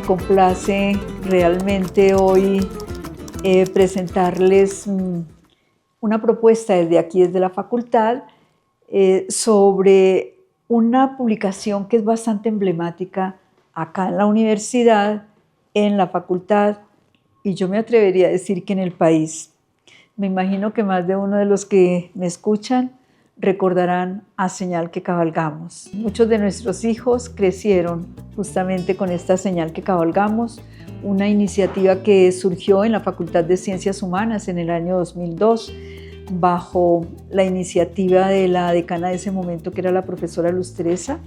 complace realmente hoy presentarles una propuesta desde aquí, desde la facultad, sobre una publicación que es bastante emblemática acá en la universidad, en la facultad, y yo me atrevería a decir que en el país. Me imagino que más de uno de los que me escuchan recordarán A Señal que Cabalgamos. Muchos de nuestros hijos crecieron justamente con esta Señal que Cabalgamos, una iniciativa que surgió en la Facultad de Ciencias Humanas en el año 2002, bajo la iniciativa de la decana de ese momento, que era la profesora Luz Teresa.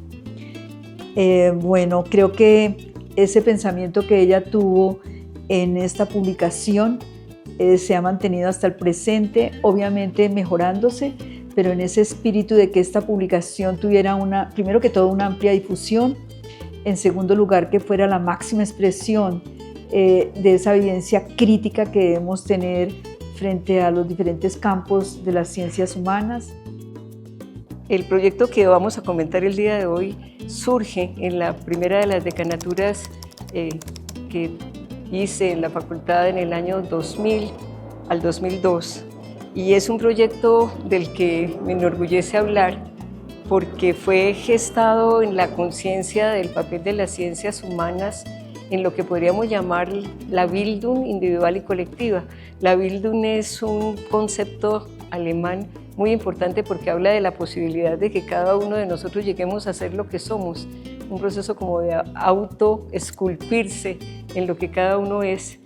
Bueno, creo que ese pensamiento que ella tuvo en esta publicación se ha mantenido hasta el presente, obviamente mejorándose, pero en ese espíritu de que esta publicación tuviera primero que todo, una amplia difusión, en segundo lugar, que fuera la máxima expresión de esa evidencia crítica que debemos tener frente a los diferentes campos de las ciencias humanas. El proyecto que vamos a comentar el día de hoy surge en la primera de las decanaturas que hice en la facultad en el año 2000 al 2002. Y es un proyecto del que me enorgullece hablar porque fue gestado en la conciencia del papel de las ciencias humanas en lo que podríamos llamar la Bildung individual y colectiva. La Bildung es un concepto alemán muy importante porque habla de la posibilidad de que cada uno de nosotros lleguemos a ser lo que somos, un proceso como de autoesculpirse en lo que cada uno es.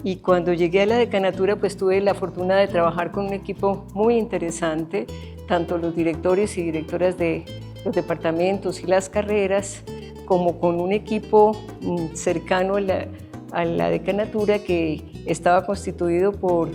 Y cuando llegué a la decanatura, pues tuve la fortuna de trabajar con un equipo muy interesante, tanto los directores y directoras de los departamentos y las carreras, como con un equipo cercano a la decanatura que estaba constituido por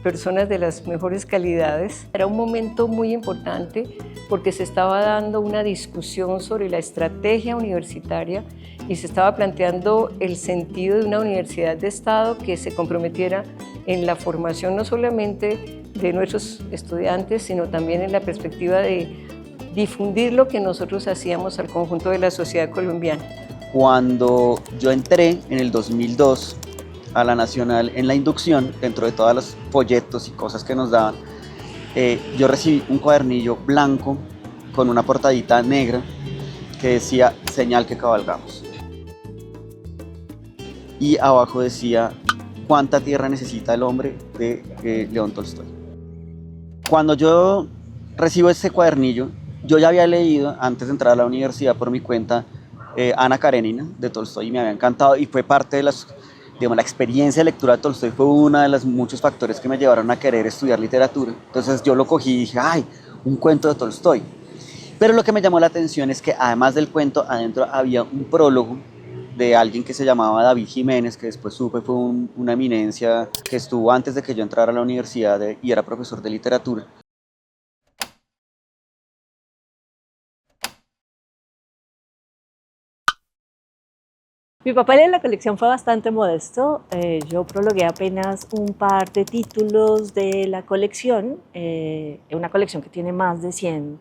personas de las mejores calidades. Era un momento muy importante porque se estaba dando una discusión sobre la estrategia universitaria y se estaba planteando el sentido de una universidad de Estado que se comprometiera en la formación no solamente de nuestros estudiantes, sino también en la perspectiva de difundir lo que nosotros hacíamos al conjunto de la sociedad colombiana. Cuando yo entré en el 2002 a la Nacional en la inducción, dentro de todos los folletos y cosas que nos daban, yo recibí un cuadernillo blanco con una portadita negra que decía Señal que Cabalgamos. Y abajo decía ¿cuánta tierra necesita el hombre? De León Tolstoy. Cuando yo recibo ese cuadernillo, yo ya había leído, antes de entrar a la universidad por mi cuenta, Ana Karenina de Tolstoy, y me había encantado y fue parte de la experiencia de lectura de Tolstoy, fue uno de los muchos factores que me llevaron a querer estudiar literatura. Entonces yo lo cogí y dije, ¡ay! Un cuento de Tolstoy. Pero lo que me llamó la atención es que además del cuento, adentro había un prólogo de alguien que se llamaba David Jiménez, que después supe fue una eminencia que estuvo antes de que yo entrara a la universidad y era profesor de literatura. Mi papel en la colección fue bastante modesto. Yo prologué apenas un par de títulos de la colección, una colección que tiene más de 100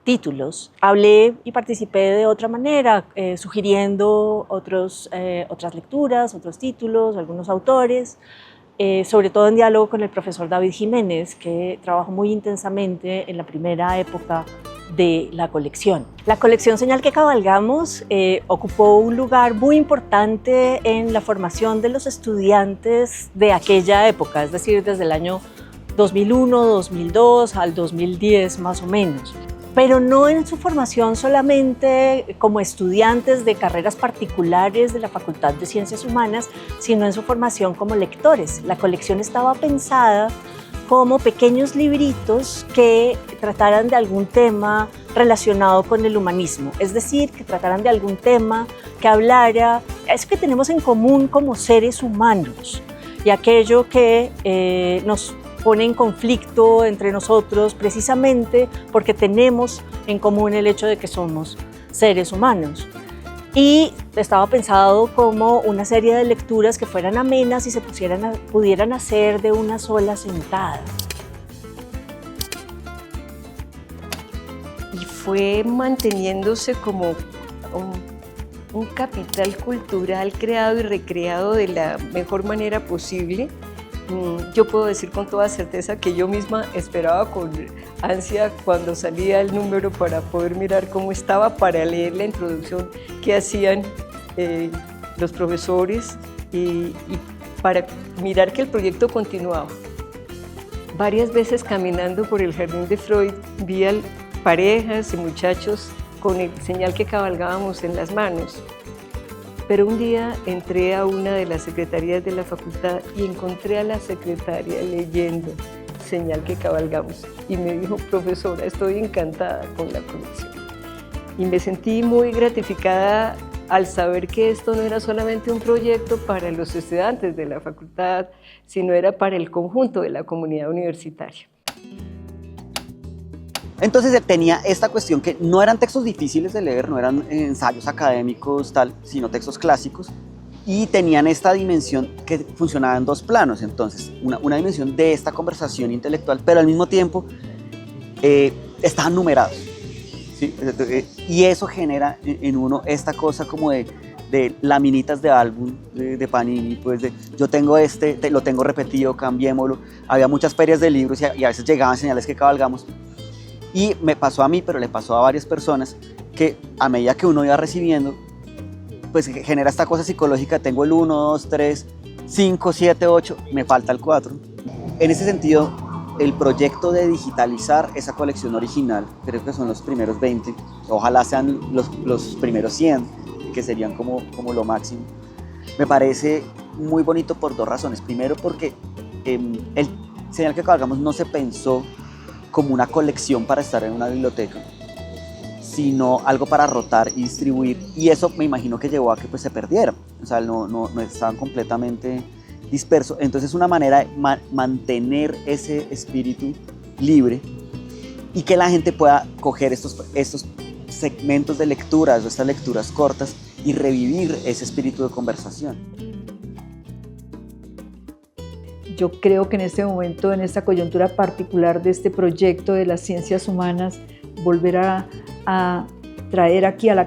títulos. Hablé y participé de otra manera, sugiriendo otras lecturas, otros títulos, algunos autores, sobre todo en diálogo con el profesor David Jiménez, que trabajó muy intensamente en la primera época de la colección. La colección Señal que Cabalgamos ocupó un lugar muy importante en la formación de los estudiantes de aquella época, es decir, desde el año 2001, 2002 al 2010 más o menos. Pero no en su formación solamente como estudiantes de carreras particulares de la Facultad de Ciencias Humanas, sino en su formación como lectores. La colección estaba pensada como pequeños libritos que trataran de algún tema relacionado con el humanismo, es decir, que trataran de algún tema que hablara de eso que tenemos en común como seres humanos y aquello que nos pone en conflicto entre nosotros precisamente porque tenemos en común el hecho de que somos seres humanos. Y estaba pensado como una serie de lecturas que fueran amenas y se pudieran hacer de una sola sentada. Y fue manteniéndose como un capital cultural creado y recreado de la mejor manera posible. Yo puedo decir con toda certeza que yo misma esperaba con ansia cuando salía el número para poder mirar cómo estaba, para leer la introducción que hacían los profesores y para mirar que el proyecto continuaba. Varias veces caminando por el jardín de Freud vi a parejas y muchachos con el señal que cabalgábamos en las manos. Pero un día entré a una de las secretarías de la facultad y encontré a la secretaria leyendo señal que cabalgamos y me dijo: profesora, estoy encantada con la colección. Y me sentí muy gratificada al saber que esto no era solamente un proyecto para los estudiantes de la facultad, sino era para el conjunto de la comunidad universitaria. Entonces tenía esta cuestión que no eran textos difíciles de leer, no eran ensayos académicos tal, sino textos clásicos, y tenían esta dimensión que funcionaba en dos planos. Entonces una dimensión de esta conversación intelectual, pero al mismo tiempo estaban numerados, ¿sí? Y eso genera en uno esta cosa como de laminitas de álbum de Panini, pues yo tengo lo tengo repetido, cambiémoslo. Había muchas ferias de libros y a veces llegaban señales que cabalgamos. Y me pasó a mí, pero le pasó a varias personas, que a medida que uno iba recibiendo, pues genera esta cosa psicológica: tengo el 1, 2, 3, 5, 7, 8, me falta el 4. En ese sentido, el proyecto de digitalizar esa colección original, creo que son los primeros 20, ojalá sean los primeros 100, que serían como lo máximo, me parece muy bonito por dos razones. Primero, porque el señal que cabalgamos no se pensó como una colección para estar en una biblioteca, sino algo para rotar y distribuir, y eso me imagino que llevó a que pues se perdiera, o sea, no estaban completamente dispersos. Entonces, una manera de mantener ese espíritu libre y que la gente pueda coger estos segmentos de lecturas, estas lecturas cortas, y revivir ese espíritu de conversación. Yo creo que en este momento, en esta coyuntura particular de este proyecto de las ciencias humanas, volver a traer aquí a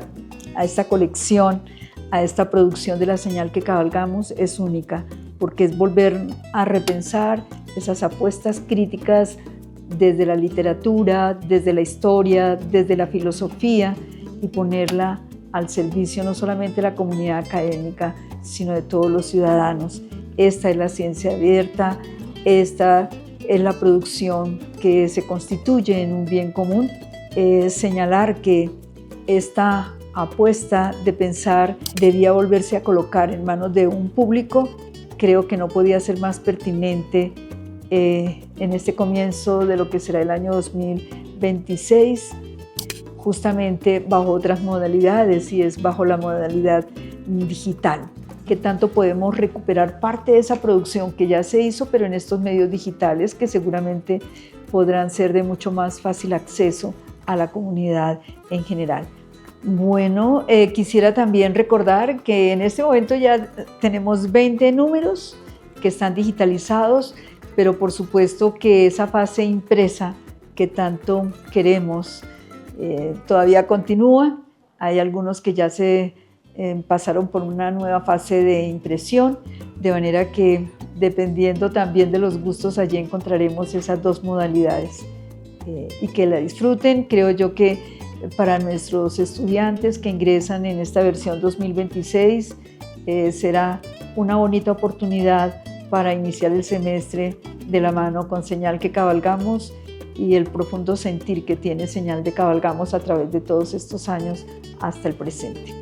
esta colección, a esta producción de la señal que cabalgamos, es única, porque es volver a repensar esas apuestas críticas desde la literatura, desde la historia, desde la filosofía, y ponerla al servicio no solamente de la comunidad académica, sino de todos los ciudadanos. Esta es la ciencia abierta, esta es la producción que se constituye en un bien común. Señalar que esta apuesta de pensar debía volverse a colocar en manos de un público, creo que no podía ser más pertinente en este comienzo de lo que será el año 2026, justamente bajo otras modalidades, y es bajo la modalidad digital, que tanto podemos recuperar parte de esa producción que ya se hizo, pero en estos medios digitales que seguramente podrán ser de mucho más fácil acceso a la comunidad en general. Bueno, quisiera también recordar que en este momento ya tenemos 20 números que están digitalizados, pero por supuesto que esa fase impresa que tanto queremos todavía continúa. Hay algunos que ya se pasaron por una nueva fase de impresión, de manera que dependiendo también de los gustos, allí encontraremos esas dos modalidades y que la disfruten. Creo yo que para nuestros estudiantes que ingresan en esta versión 2026 será una bonita oportunidad para iniciar el semestre de la mano con Señal que Cabalgamos y el profundo sentir que tiene Señal de Cabalgamos a través de todos estos años hasta el presente.